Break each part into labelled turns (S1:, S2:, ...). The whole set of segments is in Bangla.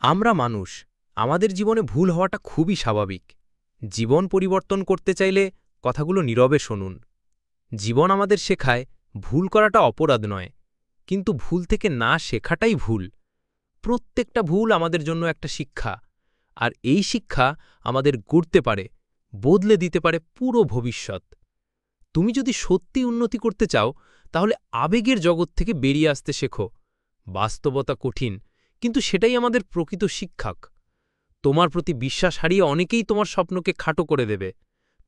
S1: আমরা মানুষ, আমাদের জীবনে ভুল হওয়াটা খুবই স্বাভাবিক। জীবন পরিবর্তন করতে চাইলে কথাগুলো নীরবে শুনুন। জীবন আমাদের শেখায় ভুল করাটা অপরাধ নয়, কিন্তু ভুল থেকে না শেখাটাই ভুল। প্রত্যেকটা ভুল আমাদের জন্য একটা শিক্ষা, আর এই শিক্ষা আমাদের গড়তে পারে, বদলে দিতে পারে পুরো ভবিষ্যৎ। তুমি যদি সত্যি উন্নতি করতে চাও, তাহলে আবেগের জগৎ থেকে বেরিয়ে আসতে শেখো। বাস্তবতা কঠিন, কিন্তু সেটাই আমাদের প্রকৃত শিক্ষক। তোমার প্রতি বিশ্বাস হারিয়ে অনেকেই তোমার স্বপ্নকে খাটো করে দেবে।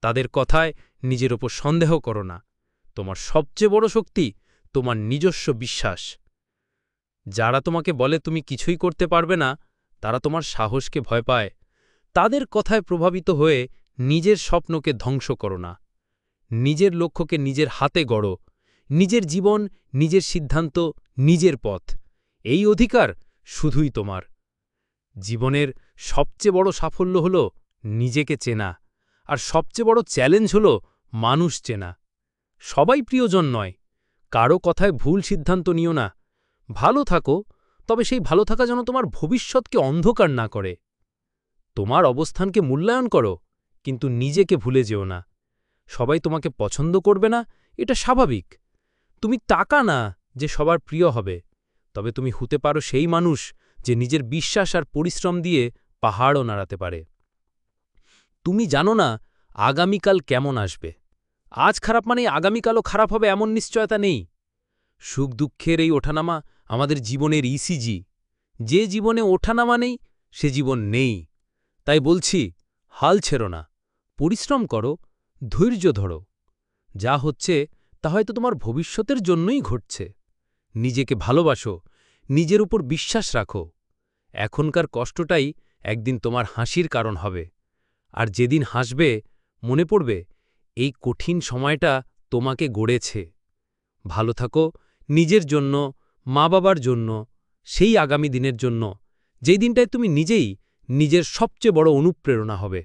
S1: তাদের কথায় নিজের ওপর সন্দেহ করো না। তোমার সবচেয়ে বড় শক্তি তোমার নিজস্ব বিশ্বাস। যারা তোমাকে বলে তুমি কিছুই করতে পারবে না, তারা তোমার সাহসকে ভয় পায়। তাদের কথায় প্রভাবিত হয়ে নিজের স্বপ্নকে ধ্বংস করো না। নিজের লক্ষ্যকে নিজের হাতে গড়ো। নিজের জীবন, নিজের সিদ্ধান্ত, নিজের পথ। এই অধিকার শুধুই তোমার। জীবনের সবচেয়ে বড় সাফল্য হল নিজেকে চেনা, আর সবচেয়ে বড় চ্যালেঞ্জ হল মানুষ চেনা। সবাই প্রিয়জন নয়, কারো কথায় ভুল সিদ্ধান্ত নিও না। ভালো থাকো, তবে সেই ভালো থাকা যেন তোমার ভবিষ্যৎকে অন্ধকার না করে। তোমার অবস্থানকে মূল্যায়ন করো, কিন্তু নিজেকে ভুলে যেও না। সবাই তোমাকে পছন্দ করবে না, এটা স্বাভাবিক। তুমি টাকা না যে সবার প্রিয় হবে, তবে তুমি হতে পারো সেই মানুষ যে নিজের বিশ্বাস আর পরিশ্রম দিয়ে পাহাড়ও নাড়াতে পারে। তুমি জানো না আগামীকাল কেমন আসবে। আজ খারাপ মানেই আগামীকালও খারাপ হবে এমন নিশ্চয়তা নেই। সুখ দুঃখের এই ওঠানামা আমাদের জীবনের ইসিজি। যে জীবনে ওঠানামা নেই, সে জীবন নেই। তাই বলছি, হাল ছেড়ো না, পরিশ্রম করো, ধৈর্য ধরো। যা হচ্ছে তা হয়তো তোমার ভবিষ্যতের জন্যই ঘটছে। নিজেকে ভালোবাসো, নিজের উপর বিশ্বাস রাখো। এখনকার কষ্টটাই একদিন তোমার হাসির কারণ হবে। আর যেদিন হাসবে, মনে পড়বে এই কঠিন সময়টা তোমাকে গড়েছে। ভালো থাকো, নিজের জন্য, মা বাবার জন্য, সেই আগামী দিনের জন্য, যেই দিনটায় তুমি নিজেই নিজের সবচেয়ে বড় অনুপ্রেরণা হবে।